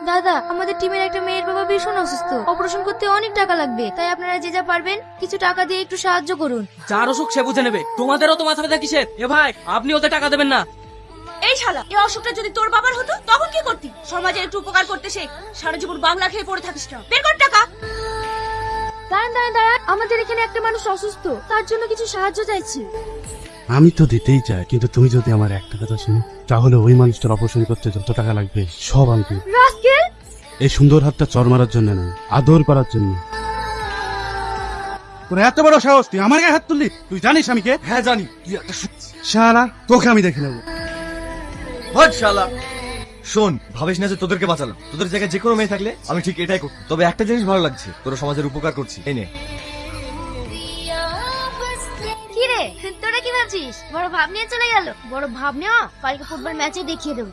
দাদা, আমাদের টিমের একটা মেয়ের বাবা ভীষণ অসুস্থ, অপারেশন করতে অনেক টাকা লাগবে, তাই আপনারা যে যা পারবেন কিছু টাকা দিয়ে একটু সাহায্য করুন। যার অসুখ সে বুঝে নেবে, তোমাদেরও তো মাথা ব্যথা কিসের? এ ভাই, আপনি ওদের টাকা দেবেন না। এই শালা, এই অসুখটা যদি তোর বাবার হতো তখন কি করতি? সমাজে একটু উপকার করতে শেখ, সারা জীবন বাংলা খেয়ে পড়ে থাকিস না। বের কর টাকা। দাঁড়ান দাঁড়ান দাঁড়ান, আমাদের এখানে একটা মানুষ অসুস্থ, তার জন্য কিছু সাহায্য চাইছি। আমি তো দিতেই চাই, কিন্তু তুমি যদি আমার একটা কথা শুনো, তাহলে ওই মানুষটার অপারেশন করতে যত টাকা লাগবে সব আমি দেব। রাস্কেল! এই সুন্দর হাতটা চর মারার জন্য নয়, আদর করার জন্য। তোর এত বড় সাহস, তুই আমার গায়ে হাত তুললি? তুই জানিস আমি কে? হ্যাঁ জানি, তুই একটা শালা, তোকে আমি দেখে নেবো। হট শালা। শোন, ভাবিস না যে তোদেরকে বাঁচালাম। তোদের জায়গায় যে কোনো মেয়ে থাকলে আমি ঠিক এটাই করতাম। তবে একটা জিনিস ভালো লাগছে, তোরা সমাজের উপকার করছিস। এই নে। কি রে, তোরা কি ভাবছিস? বড় ভাব নিয়ে চলে গেল? বড় ভাব নেওয়া কালকে ফুটবল ম্যাচে দেখিয়ে দেবো।